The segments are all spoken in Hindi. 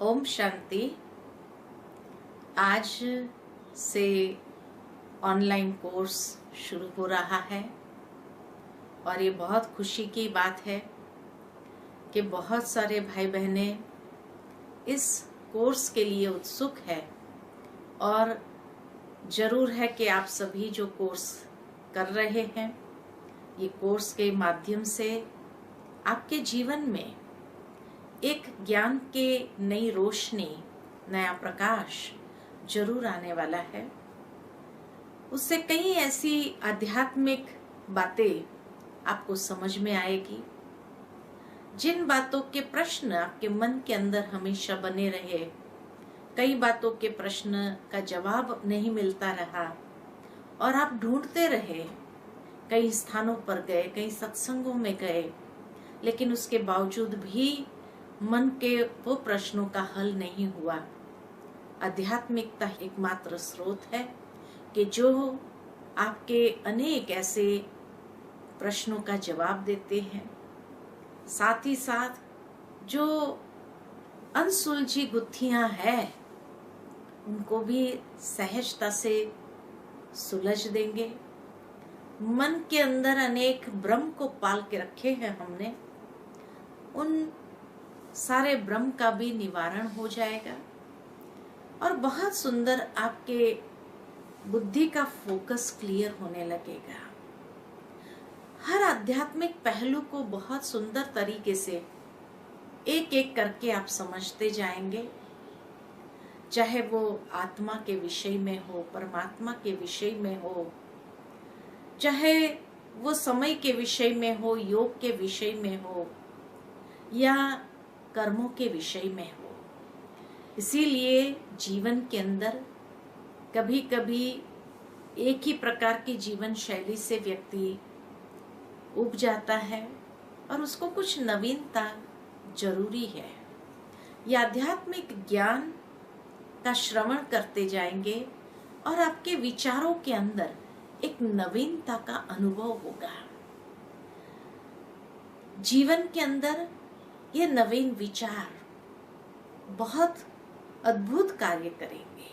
ओम शांति। आज से ऑनलाइन कोर्स शुरू हो रहा है और ये बहुत खुशी की बात है कि बहुत सारे भाई बहनें इस कोर्स के लिए उत्सुक है और जरूर है कि आप सभी जो कोर्स कर रहे हैं, ये कोर्स के माध्यम से आपके जीवन में एक ज्ञान के नई रोशनी, नया प्रकाश जरूर आने वाला है। उससे कई ऐसी आध्यात्मिक बातें आपको समझ में आएगी, जिन बातों के प्रश्न आपके मन के अंदर हमेशा बने रहे, कई बातों के प्रश्न का जवाब नहीं मिलता रहा और आप ढूंढते रहे, कई स्थानों पर गए, कई सत्संगों में गए, लेकिन उसके बावजूद भी मन के वो प्रश्नों का हल नहीं हुआ। आध्यात्मिकता एकमात्र स्रोत है कि जो आपके अनेक ऐसे प्रश्नों का जवाब देते हैं, साथ ही साथ जो अनसुलझी गुत्थियां हैं उनको भी सहजता से सुलझ देंगे। मन के अंदर अनेक भ्रम को पाल के रखे हैं हमने, उन सारे भ्रम का भी निवारण हो जाएगा और बहुत सुंदर आपके बुद्धि का फोकस क्लियर होने लगेगा। हर आध्यात्मिक पहलू को बहुत सुंदर तरीके से एक एक करके आप समझते जाएंगे, चाहे वो आत्मा के विषय में हो, परमात्मा के विषय में हो, चाहे वो समय के विषय में हो, योग के विषय में हो या कर्मों के विषय में हो। इसीलिए जीवन के अंदर कभी कभी एक ही प्रकार की जीवन शैली से व्यक्ति उब जाता है और उसको कुछ नवीनता जरूरी है। यह आध्यात्मिक ज्ञान का श्रवण करते जाएंगे और आपके विचारों के अंदर एक नवीनता का अनुभव होगा। जीवन के अंदर ये नवीन विचार बहुत अद्भुत कार्य करेंगे।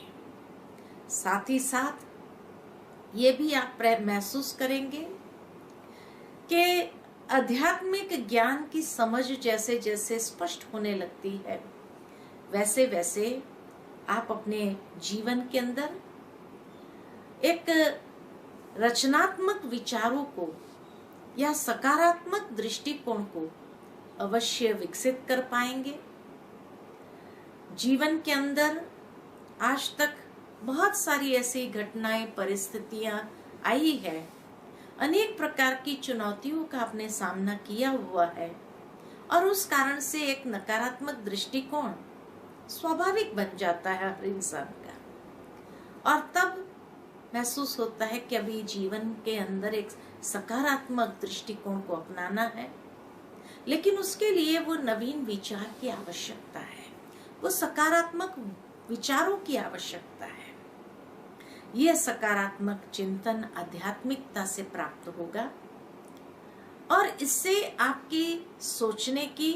साथ ही साथ ये भी आप महसूस करेंगे कि आध्यात्मिक ज्ञान की समझ जैसे जैसे स्पष्ट होने लगती है, वैसे वैसे आप अपने जीवन के अंदर एक रचनात्मक विचारों को या सकारात्मक दृष्टिकोण को अवश्य विकसित कर पाएंगे। जीवन के अंदर आज तक बहुत सारी ऐसी घटनाएं, परिस्थितियां आई है, अनेक प्रकार की चुनौतियों का आपने सामना किया हुआ है और उस कारण से एक नकारात्मक दृष्टिकोण स्वाभाविक बन जाता है हर इंसान का, और तब महसूस होता है कि अभी जीवन के अंदर एक सकारात्मक दृष्टिकोण को अपनाना है, लेकिन उसके लिए वो नवीन विचार की आवश्यकता है, वो सकारात्मक विचारों की आवश्यकता है। यह सकारात्मक चिंतन आध्यात्मिकता से प्राप्त होगा और इससे आपकी सोचने की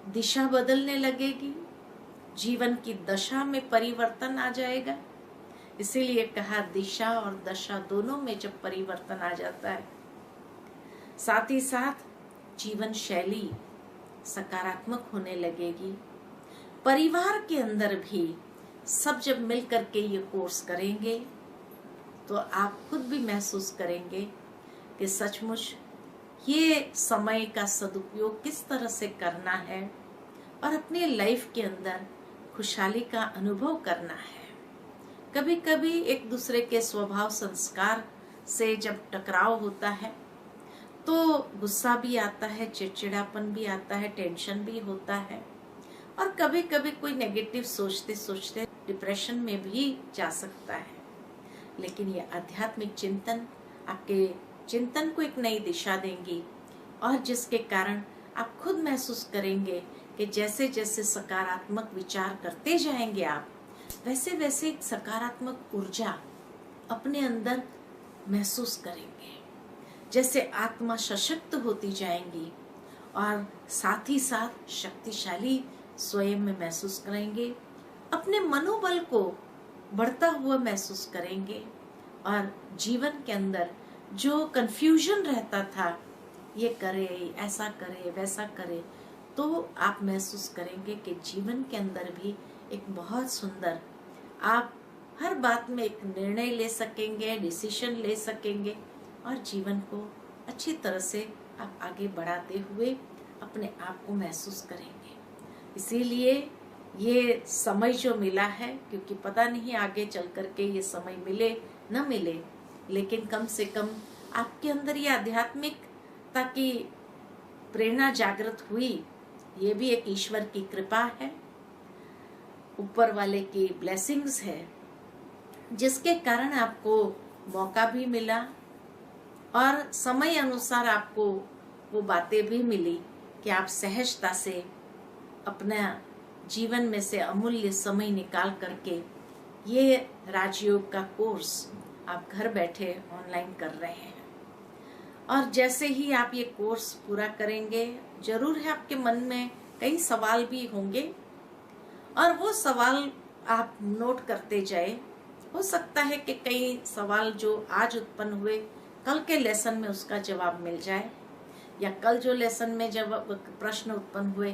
दिशा बदलने लगेगी, जीवन की दशा में परिवर्तन आ जाएगा। इसीलिए कहा, दिशा और दशा दोनों में जब परिवर्तन आ जाता है, साथ ही साथ जीवन शैली सकारात्मक होने लगेगी। परिवार के अंदर भी सब जब मिल करके ये कोर्स करेंगे तो आप खुद भी महसूस करेंगे कि सचमुच ये समय का सदुपयोग किस तरह से करना है और अपने लाइफ के अंदर खुशहाली का अनुभव करना है। कभी कभी एक दूसरे के स्वभाव संस्कार से जब टकराव होता है तो गुस्सा भी आता है, चिड़चिड़ापन भी आता है, टेंशन भी होता है और कभी कभी कोई नेगेटिव सोचते सोचते डिप्रेशन में भी जा सकता है। लेकिन ये आध्यात्मिक चिंतन आपके चिंतन को एक नई दिशा देंगी और जिसके कारण आप खुद महसूस करेंगे कि जैसे जैसे सकारात्मक विचार करते जाएंगे आप, वैसे वैसे एक सकारात्मक ऊर्जा अपने अंदर महसूस करेंगे। जैसे आत्मा सशक्त होती जाएंगी और साथ ही साथ शक्तिशाली स्वयं में महसूस करेंगे, अपने मनोबल को बढ़ता हुआ महसूस करेंगे और जीवन के अंदर जो कंफ्यूजन रहता था, ये करे, ऐसा करे, वैसा करे, तो आप महसूस करेंगे कि जीवन के अंदर भी एक बहुत सुंदर, आप हर बात में एक निर्णय ले सकेंगे, डिसीजन ले सकेंगे और जीवन को अच्छी तरह से आप आगे बढ़ाते हुए अपने आप को महसूस करेंगे। इसीलिए ये समय जो मिला है, क्योंकि पता नहीं आगे चल करके ये समय मिले न मिले, लेकिन कम से कम आपके अंदर ये आध्यात्मिकता की प्रेरणा जागृत हुई, ये भी एक ईश्वर की कृपा है, ऊपर वाले की ब्लेसिंग्स है, जिसके कारण आपको मौका भी मिला और समय अनुसार आपको वो बातें भी मिली कि आप सहजता से अपना जीवन में से अमूल्य समय निकाल करके ये राजयोग का कोर्स आप घर बैठे ऑनलाइन कर रहे हैं। और जैसे ही आप ये कोर्स पूरा करेंगे, जरूर है आपके मन में कई सवाल भी होंगे और वो सवाल आप नोट करते जाए। हो सकता है कि कई सवाल जो आज उत्पन्न हुए, कल के लेसन में उसका जवाब मिल जाए, या कल जो लेसन में जब प्रश्न उत्पन्न हुए,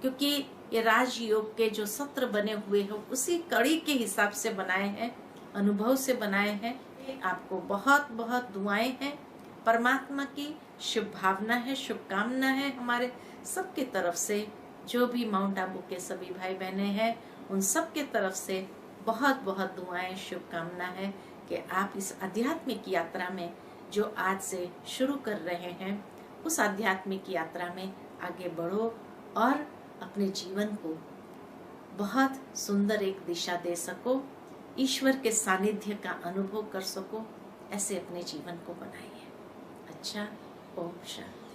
क्योंकि ये राजयोग के जो सत्र बने हुए हैं उसी कड़ी के हिसाब से बनाए हैं, अनुभव से बनाए हैं। आपको बहुत बहुत दुआएं हैं, परमात्मा की शुभ भावना है, शुभकामना है हमारे सबके तरफ से। जो भी माउंट आबू के सभी भाई बहने हैं, उन सब के तरफ से बहुत बहुत दुआएं, शुभकामना है कि आप इस आध्यात्मिक यात्रा में जो आज से शुरू कर रहे हैं, उस आध्यात्मिक यात्रा में आगे बढ़ो और अपने जीवन को बहुत सुंदर एक दिशा दे सको, ईश्वर के सानिध्य का अनुभव कर सको, ऐसे अपने जीवन को बनाइए। अच्छा, ओम शांति।